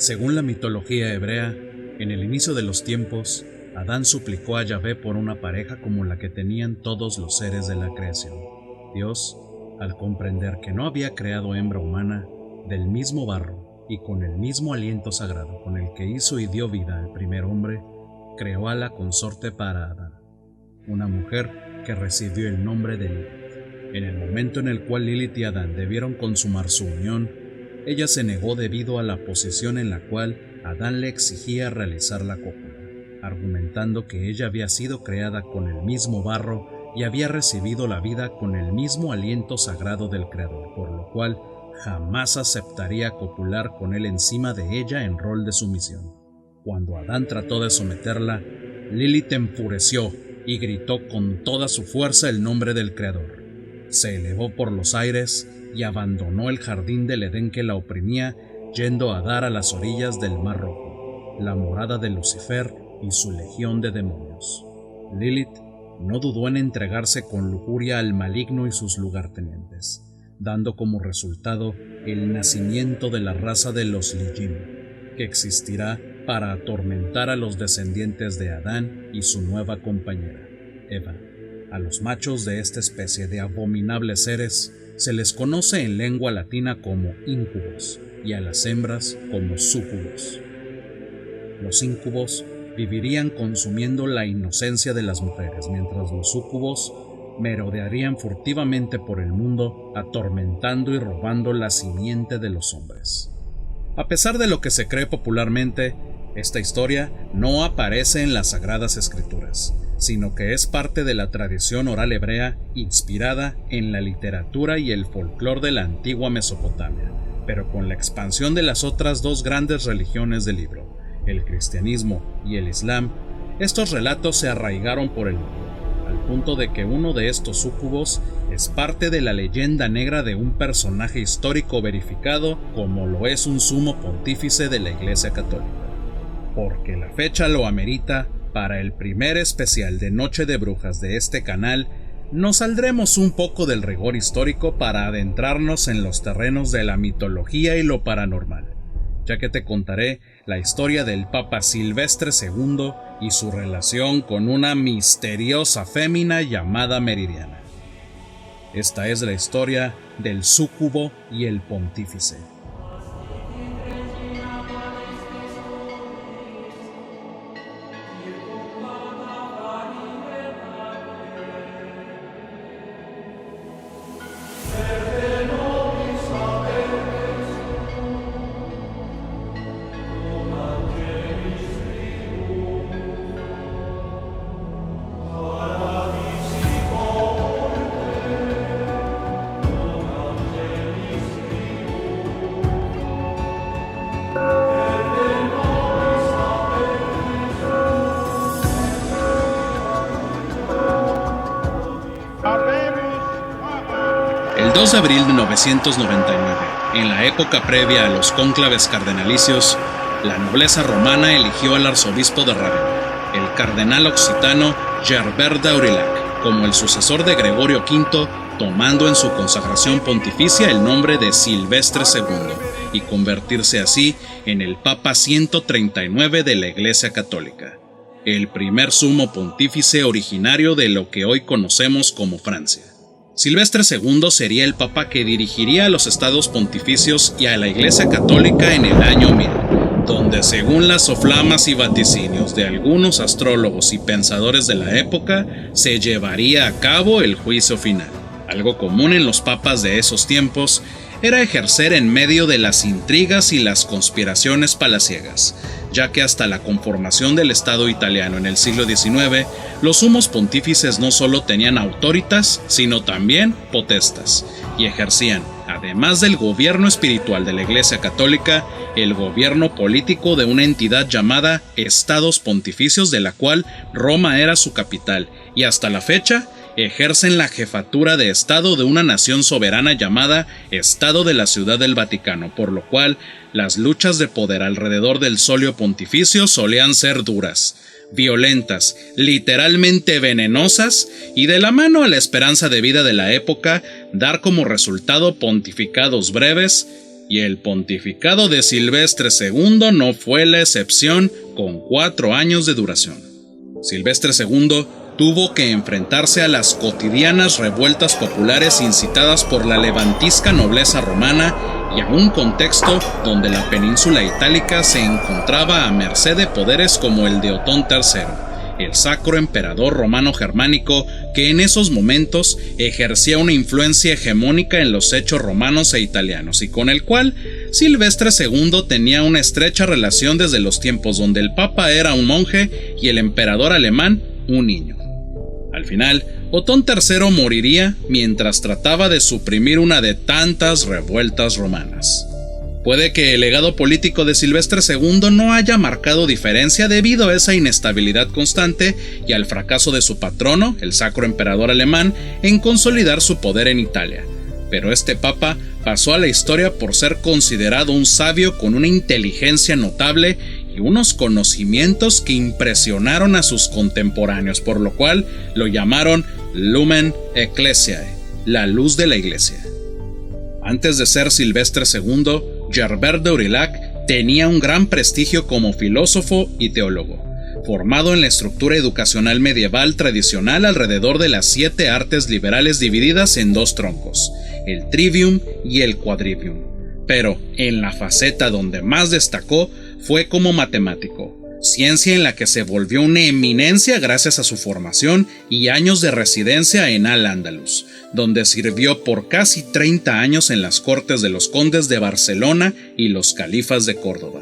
Según la mitología hebrea, en el inicio de los tiempos, Adán suplicó a Yahvé por una pareja como la que tenían todos los seres de la creación. Dios, al comprender que no había creado hembra humana, del mismo barro y con el mismo aliento sagrado con el que hizo y dio vida al primer hombre, creó a la consorte para Adán, una mujer que recibió el nombre de Lilith. En el momento en el cual Lilith y Adán debieron consumar su unión, ella se negó debido a la posición en la cual Adán le exigía realizar la cópula, argumentando que ella había sido creada con el mismo barro y había recibido la vida con el mismo aliento sagrado del Creador, por lo cual jamás aceptaría copular con él encima de ella en rol de sumisión. Cuando Adán trató de someterla, Lilith enfureció y gritó con toda su fuerza el nombre del Creador. Se elevó por los aires y abandonó el jardín del Edén que la oprimía, yendo a dar a las orillas del Mar Rojo, la morada de Lucifer y su legión de demonios. Lilith no dudó en entregarse con lujuria al maligno y sus lugartenientes, dando como resultado el nacimiento de la raza de los Lijim, que existirá para atormentar a los descendientes de Adán y su nueva compañera, Eva. A los machos de esta especie de abominables seres se les conoce en lengua latina como íncubos y a las hembras como súcubos. Los íncubos vivirían consumiendo la inocencia de las mujeres, mientras los súcubos merodearían furtivamente por el mundo, atormentando y robando la simiente de los hombres. A pesar de lo que se cree popularmente, esta historia no aparece en las Sagradas Escrituras, sino que es parte de la tradición oral hebrea inspirada en la literatura y el folclore de la antigua Mesopotamia, pero con la expansión de las otras dos grandes religiones del libro, el cristianismo y el islam. Estos relatos se arraigaron por el mundo, al punto de que uno de estos súcubos es parte de la leyenda negra de un personaje histórico verificado, como lo es un sumo pontífice de la Iglesia Católica. Porque la fecha lo amerita, para el primer especial de Noche de Brujas de este canal, nos saldremos un poco del rigor histórico para adentrarnos en los terrenos de la mitología y lo paranormal, ya que te contaré la historia del Papa Silvestre II y su relación con una misteriosa fémina llamada Meridiana. Esta es la historia del súcubo y el pontífice. El 2 de abril de 999, en la época previa a los cónclaves cardenalicios, la nobleza romana eligió al arzobispo de Rávena, el cardenal occitano Gerbert d'Aurillac, como el sucesor de Gregorio V, tomando en su consagración pontificia el nombre de Silvestre II, y convertirse así en el Papa 139 de la Iglesia Católica, el primer sumo pontífice originario de lo que hoy conocemos como Francia. Silvestre II sería el papa que dirigiría a los estados pontificios y a la Iglesia Católica en el año 1000, donde según las soflamas y vaticinios de algunos astrólogos y pensadores de la época, se llevaría a cabo el juicio final. Algo común en los papas de esos tiempos era ejercer en medio de las intrigas y las conspiraciones palaciegas, ya que hasta la conformación del Estado italiano en el siglo XIX, los sumos pontífices no solo tenían autoritas, sino también potestas, y ejercían, además del gobierno espiritual de la Iglesia Católica, el gobierno político de una entidad llamada Estados Pontificios, de la cual Roma era su capital, y hasta la fecha ejercen la jefatura de Estado de una nación soberana llamada Estado de la Ciudad del Vaticano, por lo cual las luchas de poder alrededor del solio pontificio solían ser duras, violentas, literalmente venenosas, y de la mano a la esperanza de vida de la época, dar como resultado pontificados breves y el pontificado de Silvestre II no fue la excepción, con 4 años de duración. Silvestre II tuvo que enfrentarse a las cotidianas revueltas populares incitadas por la levantisca nobleza romana y a un contexto donde la península itálica se encontraba a merced de poderes como el de Otón III, el sacro emperador romano germánico que en esos momentos ejercía una influencia hegemónica en los hechos romanos e italianos y con el cual Silvestre II tenía una estrecha relación desde los tiempos donde el papa era un monje y el emperador alemán un niño. Al final, Otón III moriría mientras trataba de suprimir una de tantas revueltas romanas. Puede que el legado político de Silvestre II no haya marcado diferencia debido a esa inestabilidad constante y al fracaso de su patrono, el sacro emperador alemán, en consolidar su poder en Italia. Pero este papa pasó a la historia por ser considerado un sabio con una inteligencia notable y unos conocimientos que impresionaron a sus contemporáneos, por lo cual lo llamaron Lumen Ecclesiae, la luz de la iglesia. Antes de ser Silvestre II, Gerbert de Aurillac tenía un gran prestigio como filósofo y teólogo, formado en la estructura educacional medieval tradicional alrededor de las 7 artes liberales divididas en 2 troncos, el trivium y el quadrivium. Pero en la faceta donde más destacó fue como matemático, ciencia en la que se volvió una eminencia gracias a su formación y años de residencia en Al-Ándalus, donde sirvió por casi 30 años en las cortes de los condes de Barcelona y los califas de Córdoba,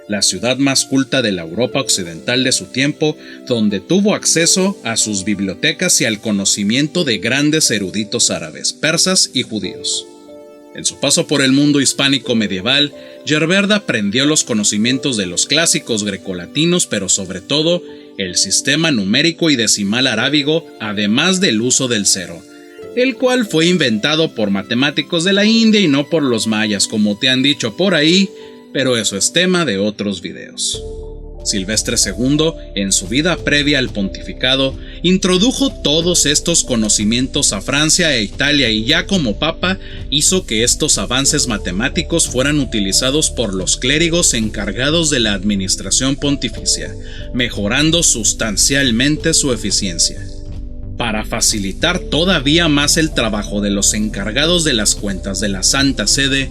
la ciudad más culta de la Europa occidental de su tiempo, donde tuvo acceso a sus bibliotecas y al conocimiento de grandes eruditos árabes, persas y judíos. En su paso por el mundo hispánico medieval, Gerbert aprendió los conocimientos de los clásicos grecolatinos, pero sobre todo el sistema numérico y decimal arábigo, además del uso del cero, el cual fue inventado por matemáticos de la India y no por los mayas, como te han dicho por ahí, pero eso es tema de otros videos. Silvestre II, en su vida previa al pontificado, introdujo todos estos conocimientos a Francia e Italia y ya como papa hizo que estos avances matemáticos fueran utilizados por los clérigos encargados de la administración pontificia, mejorando sustancialmente su eficiencia. Para facilitar todavía más el trabajo de los encargados de las cuentas de la Santa Sede,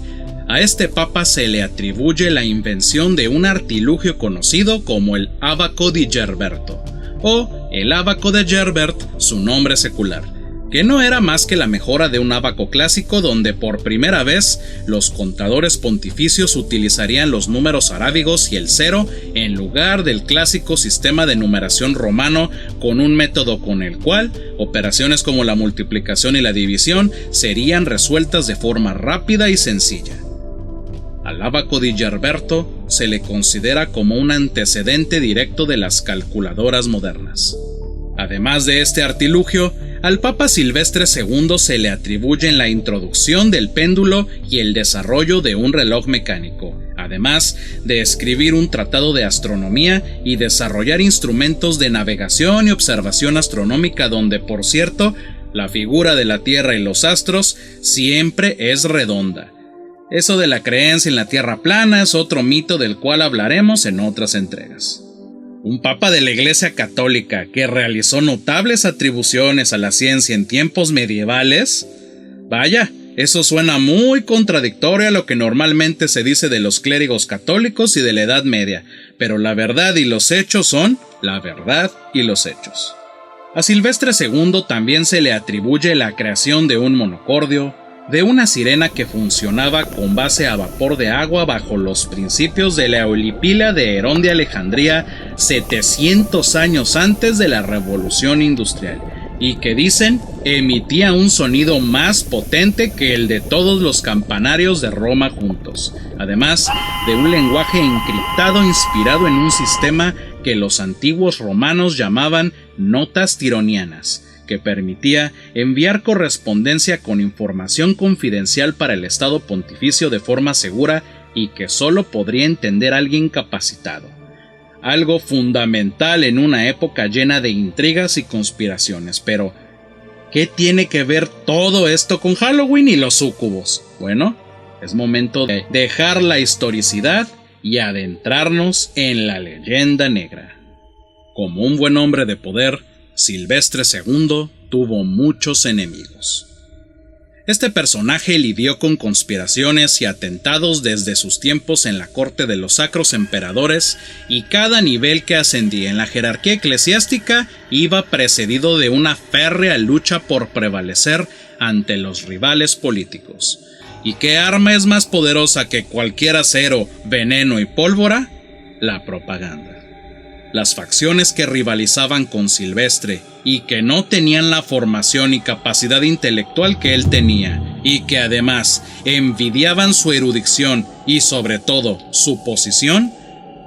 a este papa se le atribuye la invención de un artilugio conocido como el ábaco di Gerberto, o el ábaco de Gerbert, su nombre secular, que no era más que la mejora de un ábaco clásico donde por primera vez los contadores pontificios utilizarían los números arábigos y el cero en lugar del clásico sistema de numeración romano, con un método con el cual operaciones como la multiplicación y la división serían resueltas de forma rápida y sencilla. Al ábaco di Gerberto se le considera como un antecedente directo de las calculadoras modernas. Además de este artilugio, al Papa Silvestre II se le atribuyen la introducción del péndulo y el desarrollo de un reloj mecánico, además de escribir un tratado de astronomía y desarrollar instrumentos de navegación y observación astronómica donde, por cierto, la figura de la Tierra y los astros siempre es redonda. Eso de la creencia en la Tierra plana es otro mito del cual hablaremos en otras entregas. Un papa de la Iglesia Católica que realizó notables atribuciones a la ciencia en tiempos medievales. Vaya, eso suena muy contradictorio a lo que normalmente se dice de los clérigos católicos y de la Edad Media, pero la verdad y los hechos son la verdad y los hechos. A Silvestre II también se le atribuye la creación de un monocordio, de una sirena que funcionaba con base a vapor de agua bajo los principios de la Eulipila de Herón de Alejandría 700 años antes de la Revolución Industrial, y que dicen emitía un sonido más potente que el de todos los campanarios de Roma juntos, además de un lenguaje encriptado inspirado en un sistema que los antiguos romanos llamaban notas tironianas, que permitía enviar correspondencia con información confidencial para el Estado Pontificio de forma segura y que solo podría entender alguien capacitado. Algo fundamental en una época llena de intrigas y conspiraciones, pero ¿qué tiene que ver todo esto con Halloween y los súcubos? Bueno, Es momento de dejar la historicidad y adentrarnos en la leyenda negra. Como un buen hombre de poder, Silvestre II tuvo muchos enemigos. Este personaje lidió con conspiraciones y atentados desde sus tiempos en la corte de los sacros emperadores, y cada nivel que ascendía en la jerarquía eclesiástica iba precedido de una férrea lucha por prevalecer ante los rivales políticos. ¿Y qué arma es más poderosa que cualquier acero, veneno y pólvora? La propaganda. Las facciones que rivalizaban con Silvestre y que no tenían la formación y capacidad intelectual que él tenía, y que además envidiaban su erudición y sobre todo su posición,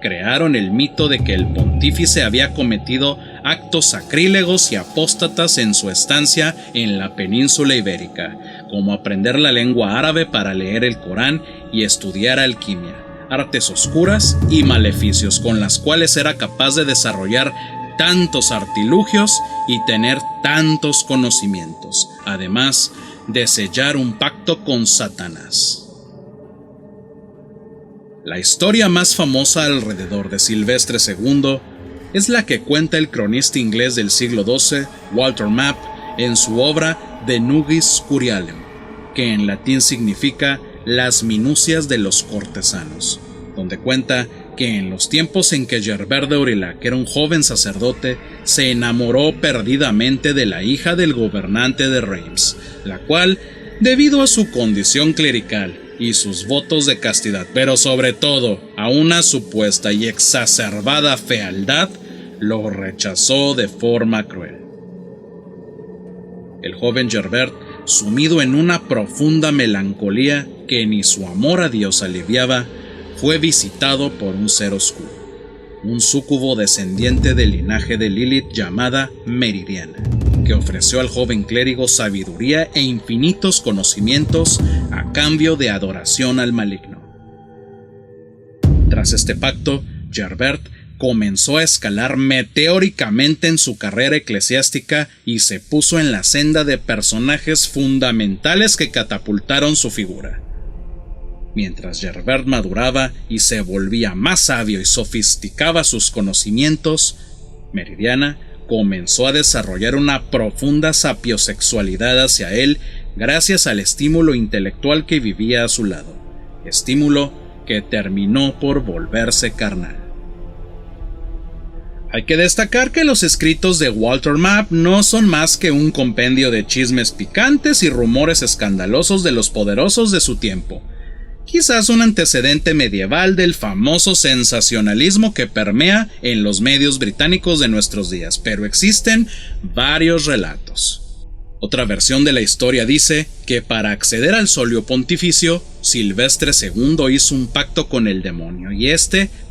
crearon el mito de que el pontífice había cometido actos sacrílegos y apóstatas en su estancia en la península ibérica, como aprender la lengua árabe para leer el Corán y estudiar alquimia, artes oscuras y maleficios con las cuales era capaz de desarrollar tantos artilugios y tener tantos conocimientos, además de sellar un pacto con Satanás. La historia más famosa alrededor de Silvestre II es la que cuenta el cronista inglés del siglo XII, Walter Map, en su obra De Nugis Curialem, que en latín significa Las minucias de los cortesanos, donde cuenta que en los tiempos en que Gerbert de Aurillac era un joven sacerdote, se enamoró perdidamente de la hija del gobernante de Reims, la cual, debido a su condición clerical y sus votos de castidad, pero sobre todo a una supuesta y exacerbada fealdad, lo rechazó de forma cruel. El joven Gerbert, sumido en una profunda melancolía que ni su amor a Dios aliviaba, fue visitado por un ser oscuro, un súcubo descendiente del linaje de Lilith llamada Meridiana, que ofreció al joven clérigo sabiduría e infinitos conocimientos a cambio de adoración al maligno. Tras este pacto, Gerbert comenzó a escalar meteóricamente en su carrera eclesiástica y se puso en la senda de personajes fundamentales que catapultaron su figura. Mientras Gerbert maduraba y se volvía más sabio y sofisticaba sus conocimientos, Meridiana comenzó a desarrollar una profunda sapiosexualidad hacia él gracias al estímulo intelectual que vivía a su lado, estímulo que terminó por volverse carnal. Hay que destacar que los escritos de Walter Map no son más que un compendio de chismes picantes y rumores escandalosos de los poderosos de su tiempo, quizás un antecedente medieval del famoso sensacionalismo que permea en los medios británicos de nuestros días, pero existen varios relatos. Otra versión de la historia dice que para acceder al solio pontificio, Silvestre II hizo un pacto con el demonio, y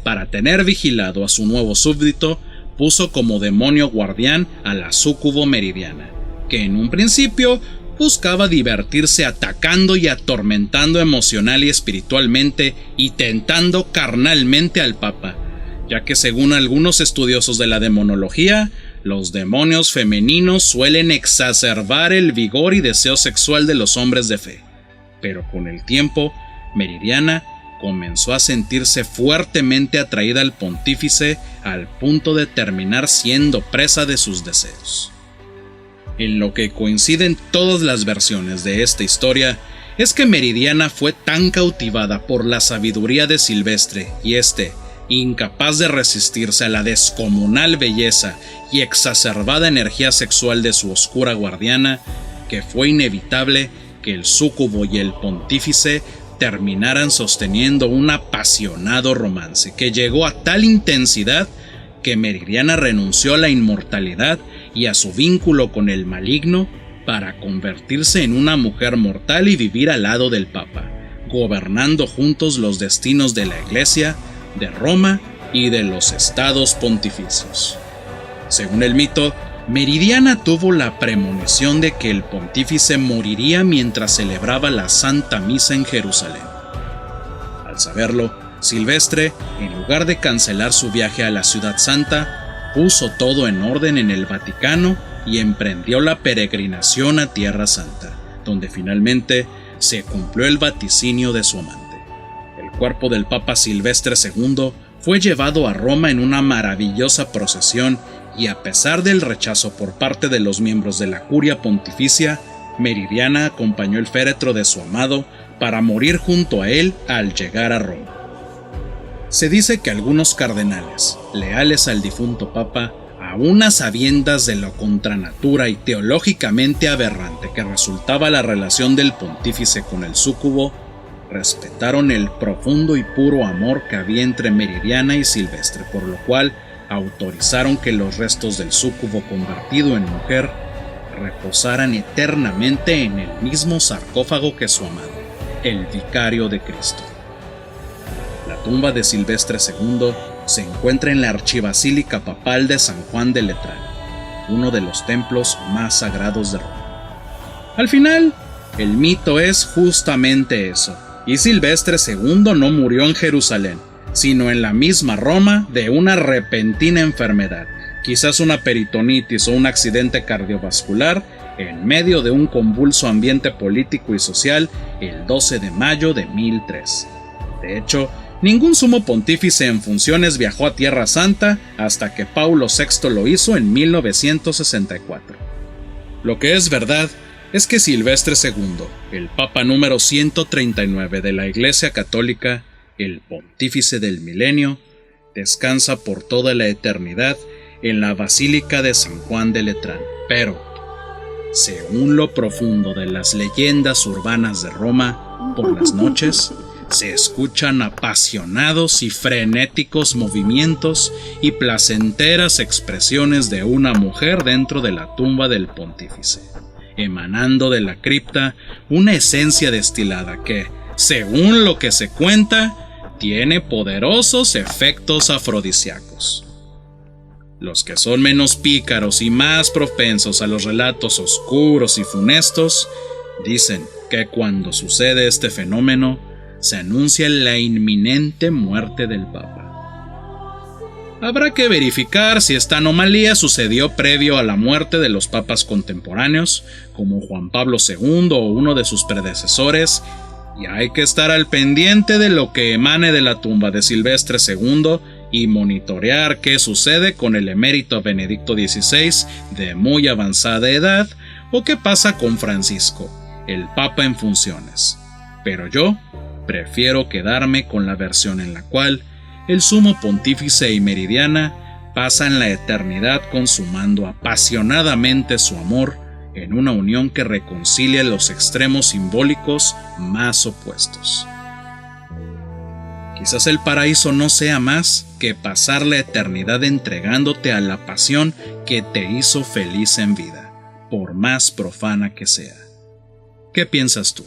para tener vigilado a su nuevo súbdito, puso como demonio guardián a la súcubo Meridiana, que en un principio buscaba divertirse atacando y atormentando emocional y espiritualmente y tentando carnalmente al Papa, ya que según algunos estudiosos de la demonología, los demonios femeninos suelen exacerbar el vigor y deseo sexual de los hombres de fe. Pero con el tiempo, Meridiana comenzó a sentirse fuertemente atraída al pontífice al punto de terminar siendo presa de sus deseos. En lo que coinciden todas las versiones de esta historia es que Meridiana fue tan cautivada por la sabiduría de Silvestre y incapaz de resistirse a la descomunal belleza y exacerbada energía sexual de su oscura guardiana, que fue inevitable que el súcubo y el pontífice terminaran sosteniendo un apasionado romance que llegó a tal intensidad que Meridiana renunció a la inmortalidad y a su vínculo con el maligno para convertirse en una mujer mortal y vivir al lado del Papa, gobernando juntos los destinos de la Iglesia, de Roma y de los estados pontificios. Según el mito, Meridiana tuvo la premonición de que el pontífice moriría mientras celebraba la Santa Misa en Jerusalén. Al saberlo, Silvestre, en lugar de cancelar su viaje a la Ciudad Santa, puso todo en orden en el Vaticano y emprendió la peregrinación a Tierra Santa, donde finalmente se cumplió el vaticinio de su amante. El cuerpo del Papa Silvestre II fue llevado a Roma en una maravillosa procesión y, a pesar del rechazo por parte de los miembros de la curia pontificia, Meridiana acompañó el féretro de su amado para morir junto a él al llegar a Roma. Se dice que algunos cardenales, leales al difunto Papa, aun a sabiendas de lo contranatura y teológicamente aberrante que resultaba la relación del pontífice con el súcubo, respetaron el profundo y puro amor que había entre Meridiana y Silvestre, por lo cual autorizaron que los restos del súcubo convertido en mujer reposaran eternamente en el mismo sarcófago que su amado, el Vicario de Cristo. La tumba de Silvestre II se encuentra en la Archibasílica Papal de San Juan de Letrán, uno de los templos más sagrados de Roma. Al final, el mito es justamente eso, y Silvestre II no murió en Jerusalén, sino en la misma Roma de una repentina enfermedad, quizás una peritonitis o un accidente cardiovascular, en medio de un convulso ambiente político y social el 12 de mayo de 1003. De hecho, ningún sumo pontífice en funciones viajó a Tierra Santa hasta que Paulo VI lo hizo en 1964. Lo que es verdad es que Silvestre II, el Papa número 139 de la Iglesia Católica, el Pontífice del Milenio, descansa por toda la eternidad en la Basílica de San Juan de Letrán. Pero, según lo profundo de las leyendas urbanas de Roma, por las noches se escuchan apasionados y frenéticos movimientos y placenteras expresiones de una mujer dentro de la tumba del pontífice, emanando de la cripta una esencia destilada que, según lo que se cuenta, tiene poderosos efectos afrodisíacos. Los que son menos pícaros y más propensos a los relatos oscuros y funestos dicen que cuando sucede este fenómeno se anuncia la inminente muerte del Papa. Habrá que verificar si esta anomalía sucedió previo a la muerte de los papas contemporáneos, como Juan Pablo II o uno de sus predecesores, y hay que estar al pendiente de lo que emane de la tumba de Silvestre II y monitorear qué sucede con el emérito Benedicto XVI de muy avanzada edad o qué pasa con Francisco, el Papa en funciones. Pero yo prefiero quedarme con la versión en la cual el sumo pontífice y Meridiana pasan la eternidad consumando apasionadamente su amor en una unión que reconcilia los extremos simbólicos más opuestos. Quizás el paraíso no sea más que pasar la eternidad entregándote a la pasión que te hizo feliz en vida, por más profana que sea. ¿Qué piensas tú?